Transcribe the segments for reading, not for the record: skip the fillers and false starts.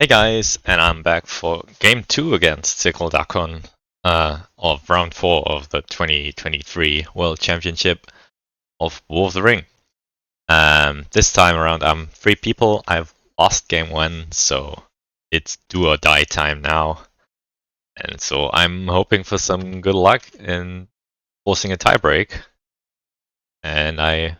Hey guys, and I'm back for game 2 against CircleDakkon, of round 4 of the 2023 World Championship of War of the Ring. This time around I'm 3 people. I've lost game 1, so it's do or die time now. And so I'm hoping for some good luck in forcing a tiebreak. And I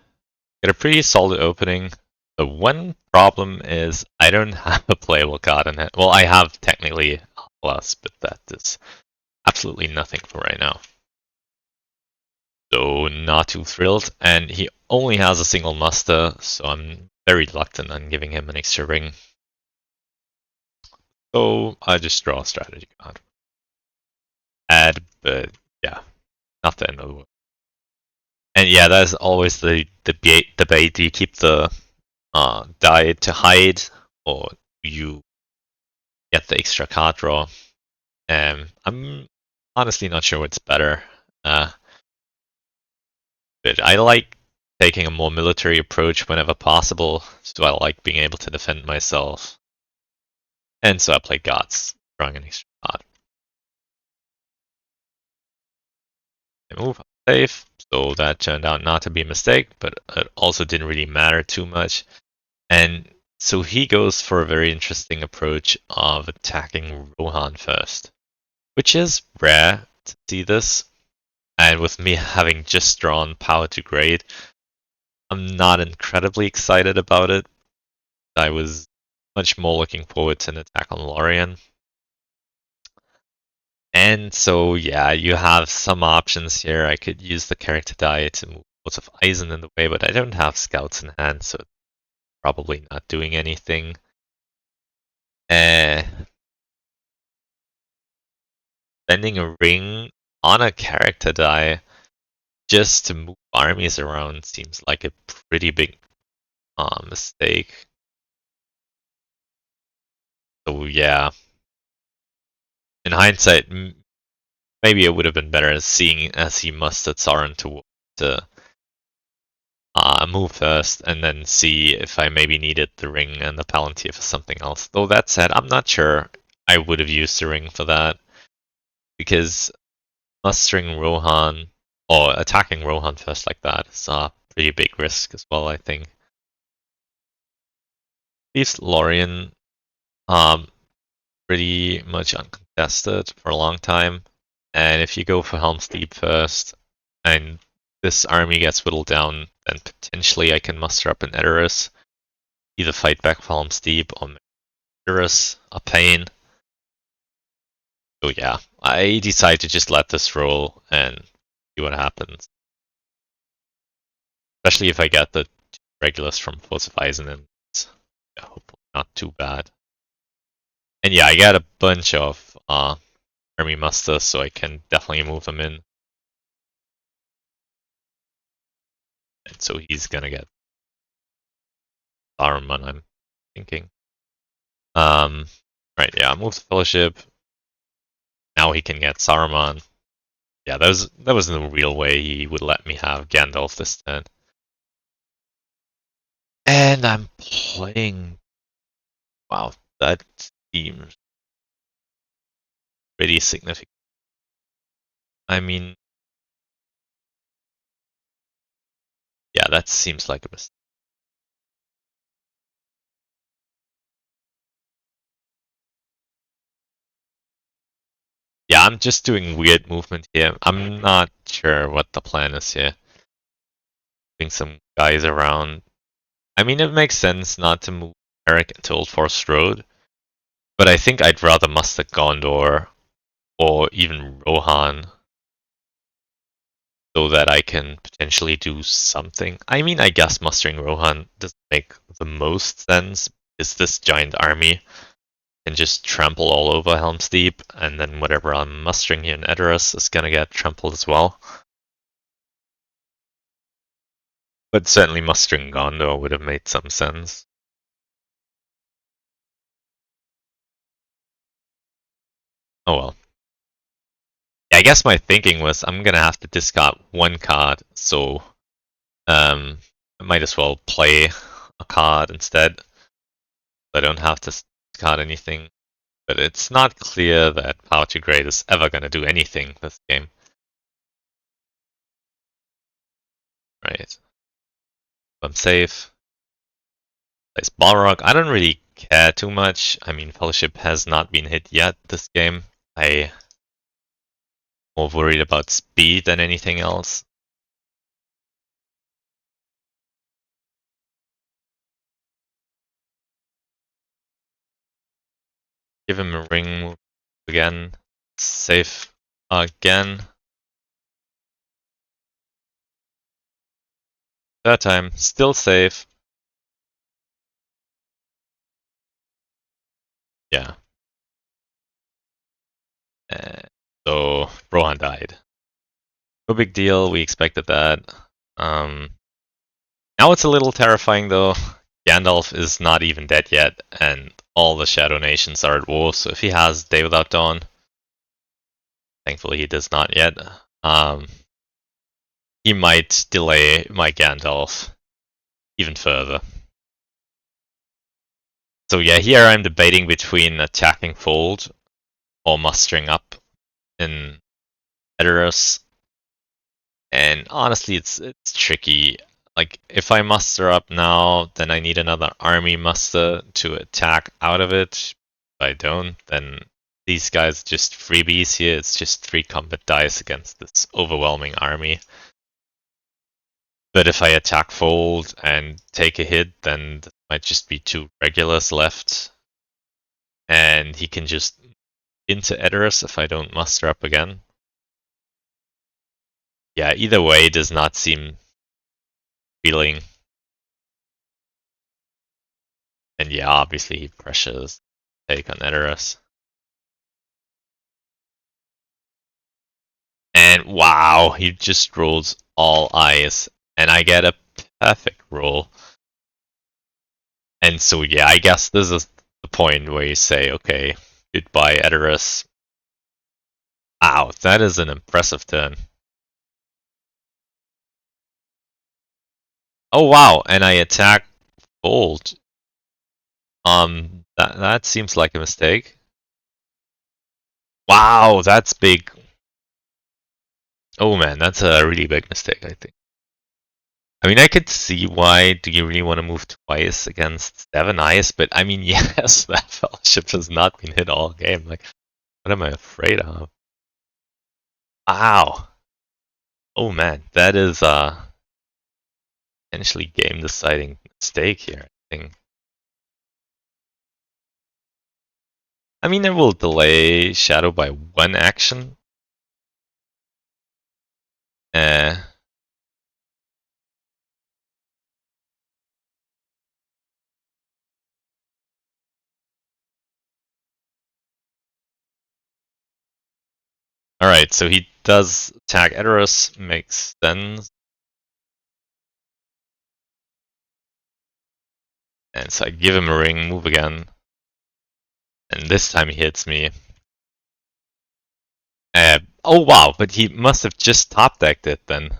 get a pretty solid opening. The one problem is I don't have a playable card in it. Well, I have technically plus, but that is absolutely nothing for right now. So not too thrilled, and he only has a single muster, so I'm very reluctant on giving him an extra ring. So I just draw a strategy card. Add, but yeah, not the end of the world. And yeah, that's always the debate. Do you keep the die to hide, or do you get the extra card draw? I'm honestly not sure what's better. But I like taking a more military approach whenever possible, so I like being able to defend myself. And so I play Gods, drawing an extra card. I move safe, so that turned out not to be a mistake, but it also didn't really matter too much. And so he goes for a very interesting approach of attacking Rohan first, which is rare to see this. And with me having just drawn Power to Grade, I'm not incredibly excited about it. I was much more looking forward to an attack on Lorien. And so, yeah, you have some options here. I could use the character die to move lots of Eisen in the way, but I don't have scouts in hand, so probably not doing anything. Spending a ring on a character die just to move armies around seems like a pretty big mistake. So yeah, in hindsight, maybe it would have been better seeing as he mustered Sauron to move first and then see if I maybe needed the ring and the Palantir for something else. Though that said, I'm not sure I would have used the ring for that, because mustering Rohan or attacking Rohan first like that is a pretty big risk as well, I think. Leaves Lorien pretty much uncontested for a long time, and if you go for Helm's Deep first and this army gets whittled down, then potentially I can muster up an Edoras, either fight back for Helm's Deep or make Edoras a pain. So yeah, I decide to just let this roll and see what happens. Especially if I get the Regulus from Force of Eisen, and yeah, hopefully not too bad. And yeah, I got a bunch of army musters, so I can definitely move them in. And so he's gonna get Saruman, I'm thinking. Right, yeah, move the Fellowship. Now he can get Saruman. Yeah, that was no real way he would let me have Gandalf this turn. And I'm playing. Wow, that seems pretty significant. I mean, yeah, that seems like a mistake. Yeah, I'm just doing weird movement here. I'm not sure what the plan is here. Moving some guys around. I mean, it makes sense not to move Eric into Old Forest Road, but I think I'd rather muster Gondor or even Rohan so that I can potentially do something. I mean, I guess mustering Rohan doesn't make the most sense, because this giant army can just trample all over Helm's Deep, and then whatever I'm mustering here in Edoras is gonna get trampled as well. But certainly mustering Gondor would have made some sense. Oh well. Yeah, I guess my thinking was I'm gonna have to discard one card, so I might as well play a card instead. I don't have to discard anything. But it's not clear that Power to Grade is ever going to do anything this game. Right. I'm safe. Plays Balrog. I don't really care too much. I mean, Fellowship has not been hit yet this game. I'm more worried about speed than anything else. Give him a ring move again. Safe again. Third time, still safe. Yeah. So Rohan died. No big deal, we expected that. Now it's a little terrifying though. Gandalf is not even dead yet, and all the Shadow Nations are at war, so if he has Day Without Dawn, thankfully he does not yet, he might delay my Gandalf even further. So yeah, here I'm debating between attacking Fold or mustering up in Edoras. And honestly, it's tricky. Like, if I muster up now, then I need another army muster to attack out of it. If I don't, then these guys just freebies here. It's just 3 combat dice against this overwhelming army. But if I attack Fold and take a hit, then there might just be 2 regulars left. And he can just into Edoras if I don't muster up again. Yeah, either way does not seem appealing. And yeah, obviously he pressures take on Edoras. And wow, he just rolls all eyes. And I get a perfect roll. And so yeah, I guess this is the point where you say, okay, goodbye Edoras. Wow, that is an impressive turn. Oh wow, and I attack Bolt. That seems like a mistake. Wow, that's big. Oh man, that's a really big mistake, I think. I mean, I could see why do you really want to move twice against 7 eyes, but I mean, yes, that Fellowship has not been hit all game. Like, what am I afraid of? Wow. Oh man, that is potentially game deciding mistake here, I think. I mean, it will delay Shadow by 1 action. Eh. Alright, so he does attack Edoras, makes sense. And so I give him a ring, move again. And this time he hits me. Oh wow, but he must have just top decked it then.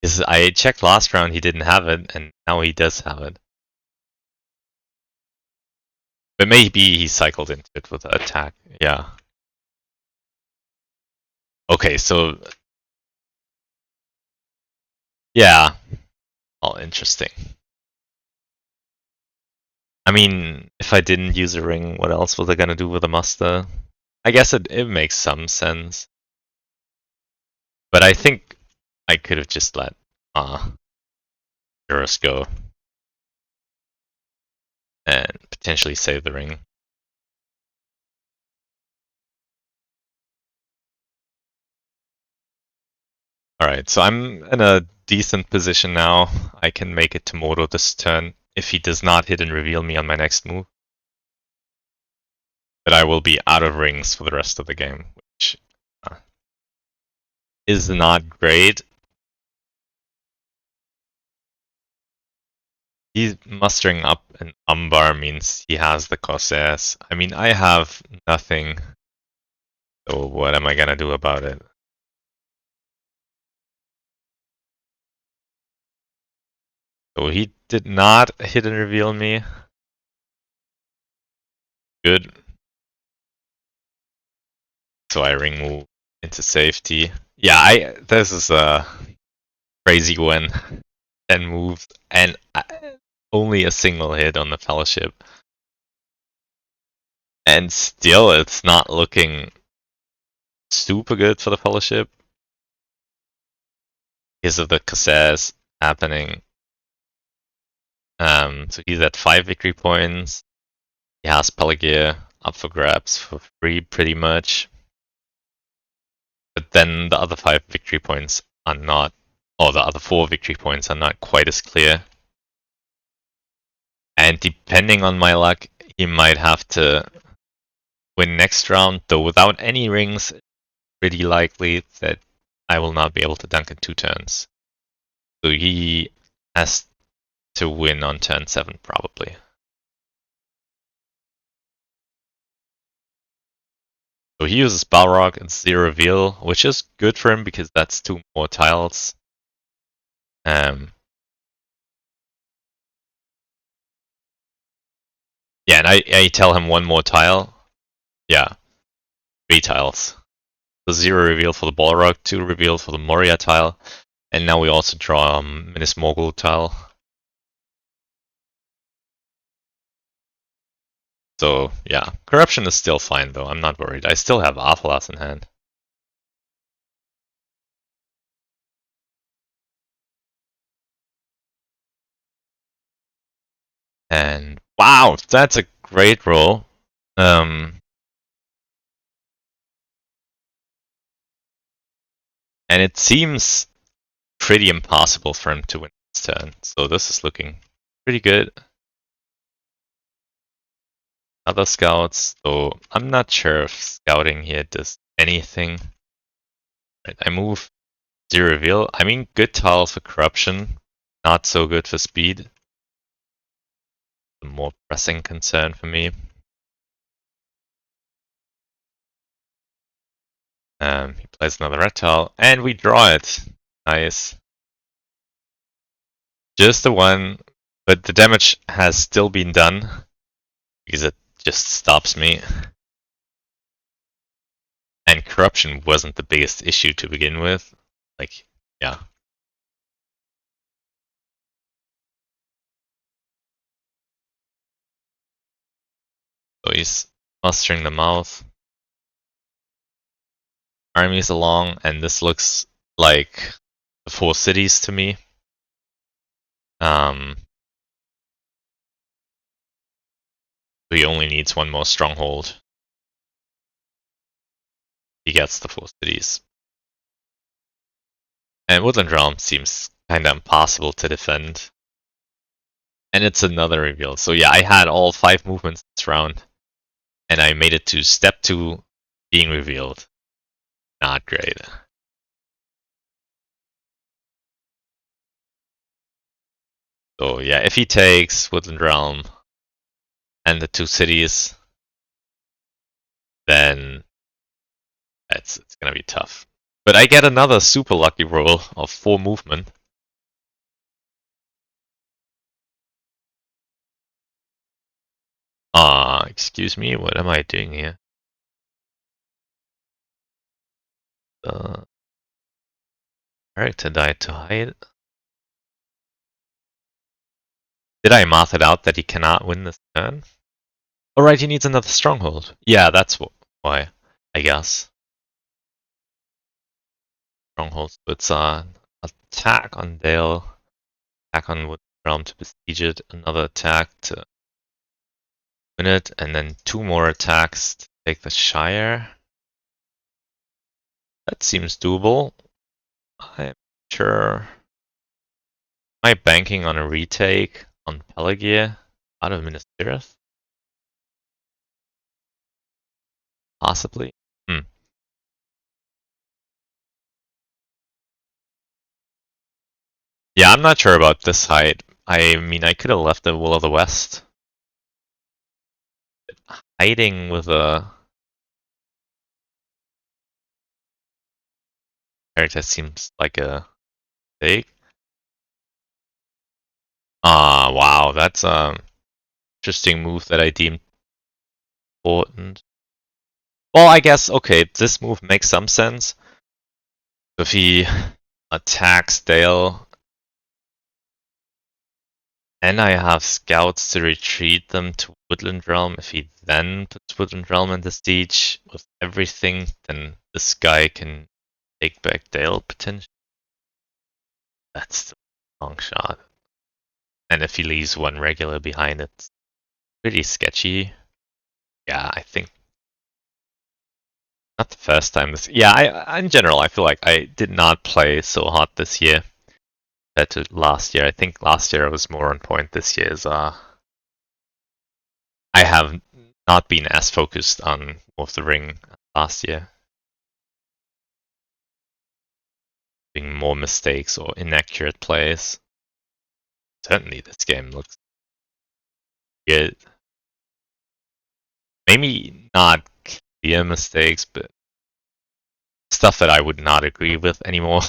Because I checked last round, he didn't have it, and now he does have it. But maybe he cycled into it with the attack, yeah. Okay, so... yeah. Oh, interesting. I mean, if I didn't use a ring, what else was I gonna do with a muster? I guess it makes some sense. But I think I could have just let Eurus go. And potentially save the ring. Alright, so I'm in a decent position now. I can make it to Moto this turn if he does not hit and reveal me on my next move. But I will be out of rings for the rest of the game, which is not great. He's mustering up an Umbar means he has the Corsairs. I mean, I have nothing. So what am I gonna do about it? So he did not hit and reveal me. good. So I ring move into safety. Yeah, this is a crazy win. 10 moves and only a single hit on the fellowship. And still it's not looking super good for the fellowship. Because of the cassettes happening. So he's at 5 victory points. He has Pelagear up for grabs for free pretty much. But then the other 5 victory points are not, or the other 4 victory points are not quite as clear. And depending on my luck, he might have to win next round, though without any rings, it's pretty likely that I will not be able to dunk in 2 turns. So he has to win on turn 7 probably. So he uses Balrog and 0 reveal, which is good for him because that's 2 more tiles. Yeah, and I tell him 1 more tile. Yeah, 3 tiles. So 0 reveal for the Balrog, 2 reveal for the Moria tile, and now we also draw a Minas Mogul tile. So yeah, corruption is still fine though, I'm not worried. I still have Athelas in hand. And wow, that's a great roll. And it seems pretty impossible for him to win this turn. So this is looking pretty good. Other scouts, though I'm not sure if scouting here does anything. Right, I move 0 reveal. I mean, good tile for corruption, not so good for speed. The more pressing concern for me. He plays another red tile, and we draw it. Nice. Just the one, but the damage has still been done because it just stops me. And corruption wasn't the biggest issue to begin with. Like, yeah. So he's mustering the mouth. Armies along, and this looks like the 4 cities to me. He only needs 1 more stronghold. He gets the 4 cities. And Woodland Realm seems kinda impossible to defend. And it's another reveal. So yeah, I had all 5 movements this round. And I made it to step 2 being revealed. Not great. So yeah, if he takes Woodland Realm and the 2 cities, then it's gonna be tough. But I get another super lucky roll of 4 movement. Excuse me, what am I doing here? Character died to hide. Did I math it out that he cannot win this turn? Alright, he needs another stronghold. Yeah, that's why, I guess. Strongholds, so it's attack on Dale, attack on Wood Realm to besiege it, another attack to win it, and then 2 more attacks to take the Shire. That seems doable. I'm sure. Am I banking on a retake on Pelagear out of Minas Tirith? Possibly. Yeah, I'm not sure about this height. I mean, I could have left the Will of the West. Hiding with a character seems like a mistake. Wow, that's interesting move that I deemed important. Well, I guess, okay, this move makes some sense. If he attacks Dale, and I have scouts to retreat them to Woodland Realm, if he then puts Woodland Realm in the siege with everything, then this guy can take back Dale potentially. That's the long shot. And if he leaves one regular behind, it's pretty sketchy. Yeah, I think not the first time this. Yeah, in general, I feel like I did not play so hot this year compared to last year. I think last year I was more on point. This year is I have not been as focused on War of the Ring last year. Doing more mistakes or inaccurate plays. Certainly, this game looks good. Maybe not clear mistakes, but stuff that I would not agree with anymore.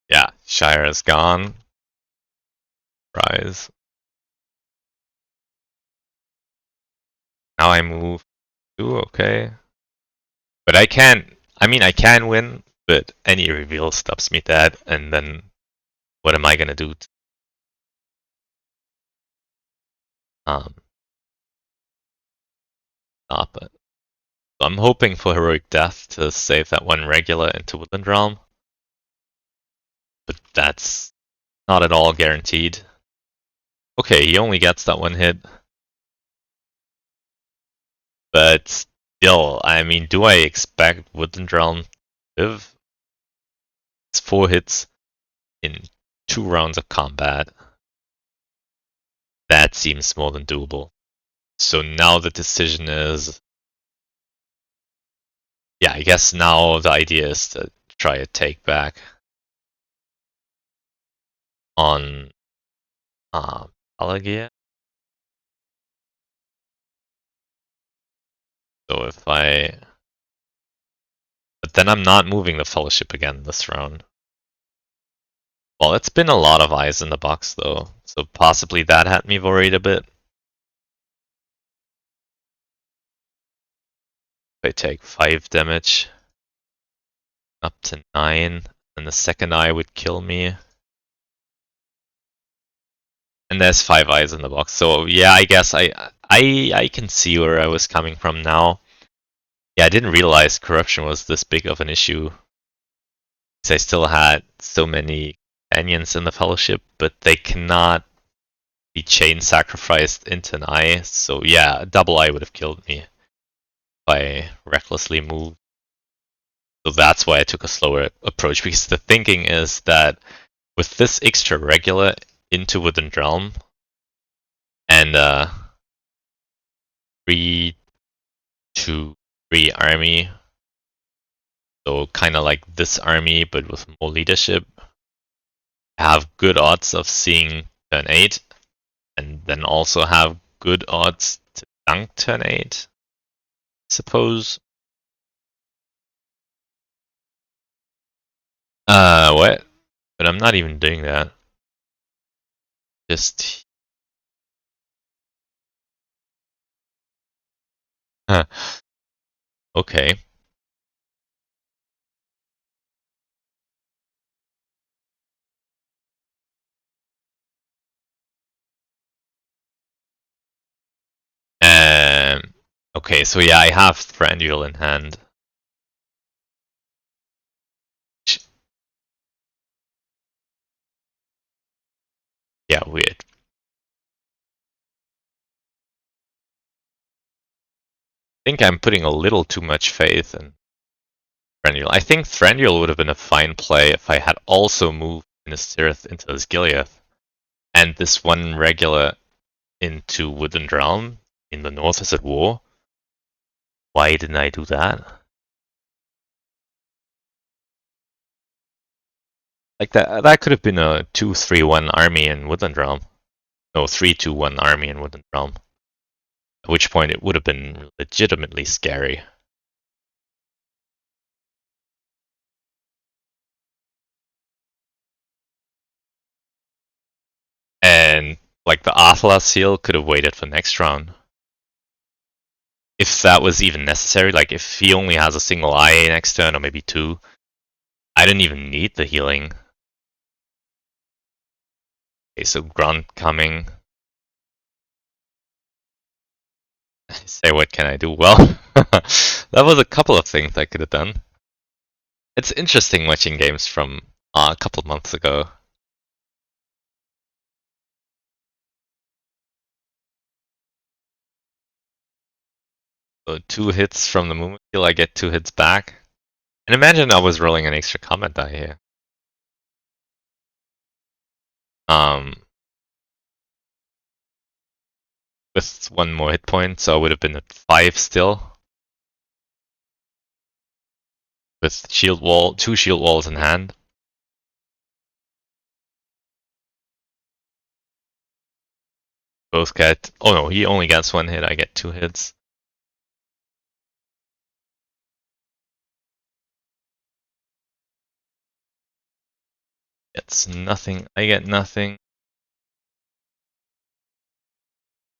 Yeah, Shire is gone. Rise. Now I move. Ooh, okay. But I can't. I mean, I can win, but any reveal stops me dead, and then what am I gonna do? Um, Stop it. So I'm hoping for Heroic Death to save that one regular into Woodland Realm, but that's not at all guaranteed. Okay, he only gets that one hit. But still, I mean, do I expect Woodland Realm to live? It's 4 hits in 2 rounds of combat. That seems more than doable. So now the decision is... Yeah, I guess now the idea is to try a take back on Alagia. So if I... But then I'm not moving the Fellowship again this round. Well, it's been a lot of eyes in the box though, so possibly that had me worried a bit. If I take 5 damage, up to 9, and the second eye would kill me. And there's 5 eyes in the box, so yeah, I guess I can see where I was coming from now. Yeah, I didn't realize corruption was this big of an issue. Because I still had so many companions in the Fellowship, but they cannot be chain sacrificed into an eye. So yeah, a double eye would have killed me if I recklessly moved. So that's why I took a slower approach, because the thinking is that with this extra regular into Woodland Realm and 3-2-3 army, so kind of like this army but with more leadership, have good odds of seeing turn 8, and then also have good odds to dunk turn 8, suppose. What? But I'm not even doing that. Just... Huh. Okay. Um, okay, so yeah, I have Thranduil in hand. Yeah, weird. I think I'm putting a little too much faith in Thranduil. I think Thranduil would have been a fine play if I had also moved Innistrith into this Gileath, and this one regular into Woodland Realm in the north is at war. Why didn't I do that? Like that could have been a 2-3-1 army in Woodland Realm. No, 3-2-1 army in Woodland Realm. At which point it would have been legitimately scary. And like the Atlas heal could have waited for next round. If that was even necessary, like if he only has a single IA next turn or maybe two, I didn't even need the healing. Okay, so Grunt coming. Say what can I do? Well, that was a couple of things I could have done. It's interesting watching games from a couple months ago. So 2 hits from the movement heal, I get 2 hits back. And imagine I was rolling an extra combat die here. With 1 more hit point, so I would have been at 5 still. With shield wall, 2 shield walls in hand. Both get, oh no, he only gets 1 hit, I get 2 hits. Gets nothing, I get nothing.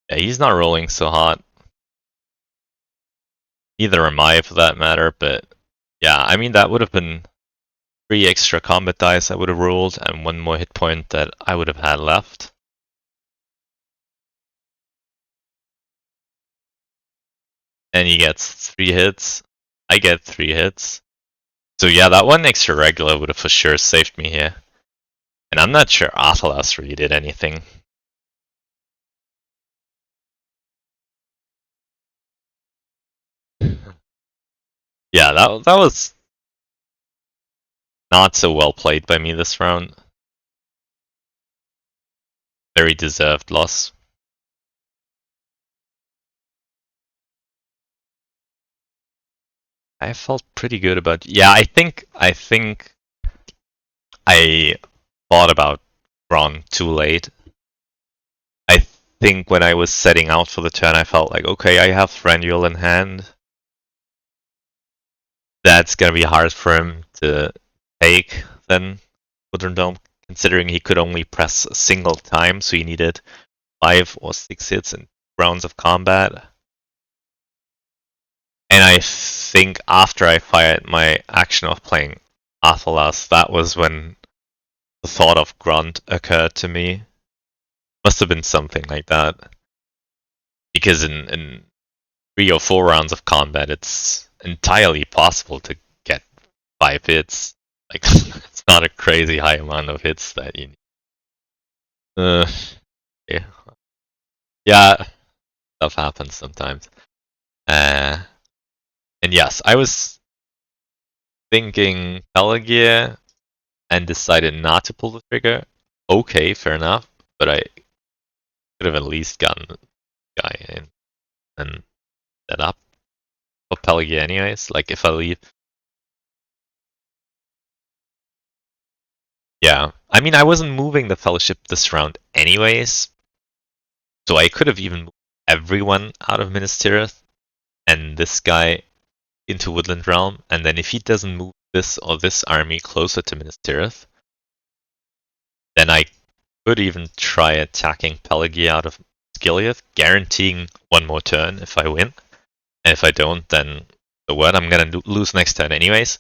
Yeah, he's not rolling so hot. Neither am I for that matter, but yeah, I mean that would have been 3 extra combat dice I would have rolled and 1 more hit point that I would have had left. And he gets 3 hits. I get 3 hits. So yeah, that 1 extra regular would have for sure saved me here. And I'm not sure Athalas really did anything. Yeah, that was not so well played by me this round. Very deserved loss. I felt pretty good about. Yeah, I think I thought about Ron too late. I think when I was setting out for the turn, I felt like, okay, I have Thranduil in hand. That's gonna be hard for him to take then, Wooden Dome, considering he could only press a single time, so he needed 5 or 6 hits in rounds of combat. And I think after I fired my action of playing Athalas, that was when the thought of Grunt occurred to me. Must have been something like that. Because in 3 or 4 rounds of combat, it's entirely possible to get 5 hits. Like, it's not a crazy high amount of hits that you need. Yeah. Yeah, stuff happens sometimes. And yes, I was thinking Pelagear and decided not to pull the trigger. Okay, fair enough, but I could have at least gotten the guy in and set up for Pelagear anyways. Like if I leave. Yeah. I mean I wasn't moving the Fellowship this round anyways. So I could have even moved everyone out of Minas Tirith and this guy into Woodland Realm, and then if he doesn't move this or this army closer to Minas Tirith, then I could even try attacking Pelagia out of Gilead, guaranteeing 1 more turn if I win. And if I don't, then so what? I'm gonna lose next turn anyways.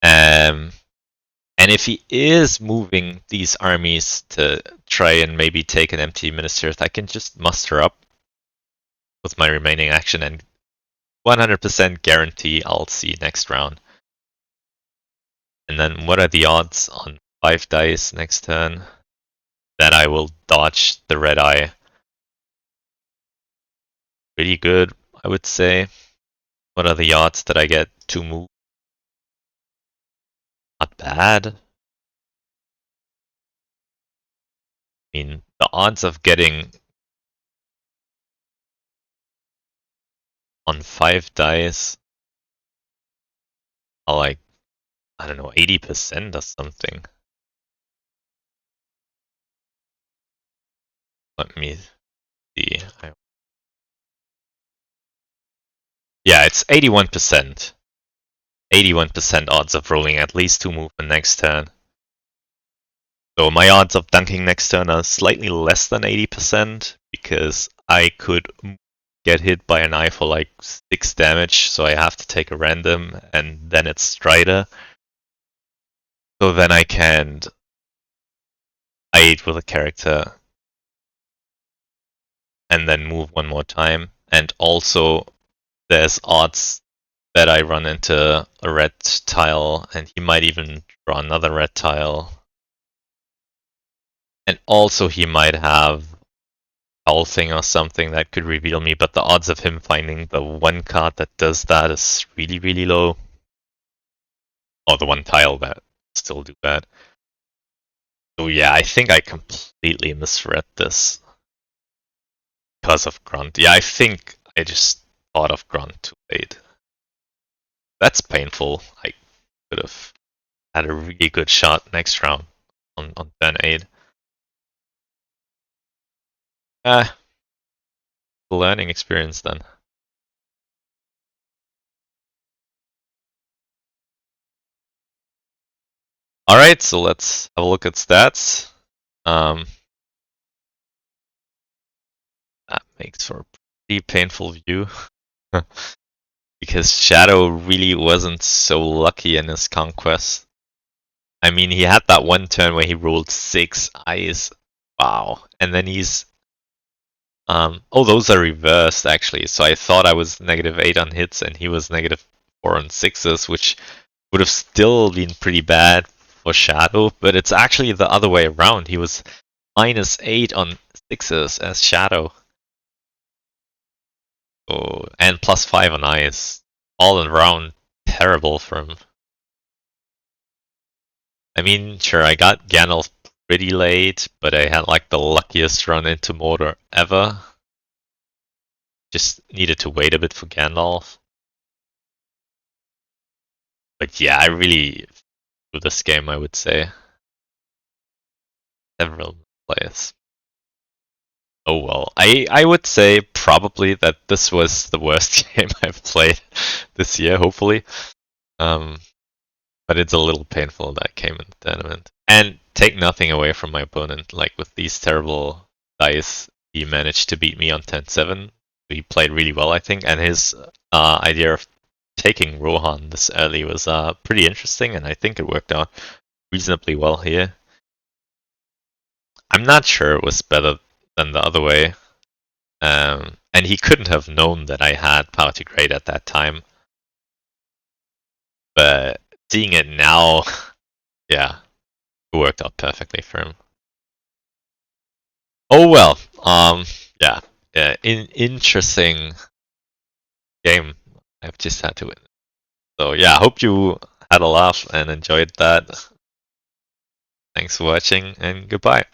And if he is moving these armies to try and maybe take an empty Minas Tirith, I can just muster up with my remaining action and 100% guarantee I'll see next round. And then what are the odds on 5 dice next turn that I will dodge the red eye? Pretty good, I would say. What are the odds that I get 2 moves? Not bad. I mean, the odds of getting on 5 dice are like, I don't know, 80% or something. Let me see. Yeah, it's 81%. 81% odds of rolling at least 2 movement next turn. So my odds of dunking next turn are slightly less than 80% because I could get hit by an eye for like 6 damage, so I have to take a random, and then it's Strider. So then I can aid with a character and then move one more time. And also, there's odds that I run into a red tile, and he might even draw another red tile. And also, he might have Foul Thing or something that could reveal me, but the odds of him finding the one card that does that is really, really low. Or the one tile that still do that. So yeah, I think I completely misread this because of Grunt. Yeah, I think I just thought of Grunt too late. That's painful. I could have had a really good shot next round on turn 8. Learning experience then. Alright, so let's have a look at stats. That makes for a pretty painful view. Because Shadow really wasn't so lucky in his conquest. I mean, he had that one turn where he rolled 6 eyes. Wow. And then he's... oh, those are reversed, actually. So I thought I was -8 on hits, and he was -4 on 6s, which would have still been pretty bad for Shadow, but it's actually the other way around. He was -8 on 6s as Shadow. Oh, and +5 on eyes. All around terrible for him. I mean, sure, I got Gandalf pretty late, but I had like the luckiest run into Mordor ever. Just needed to wait a bit for Gandalf. But yeah, I really threw this game, I would say. Several players. Oh well, I would say probably that this was the worst game I've played this year, hopefully. But it's a little painful that came in the tournament. And take nothing away from my opponent, like with these terrible dice, he managed to beat me on 10-7. He played really well, I think, and his idea of taking Rohan this early was pretty interesting, and I think it worked out reasonably well here. I'm not sure it was better than the other way. And he couldn't have known that I had Power to Grade at that time. But seeing it now, yeah, it worked out perfectly for him. Oh well, yeah, interesting game. I've just had to win. So yeah, hope you had a laugh and enjoyed that. Thanks for watching, and goodbye.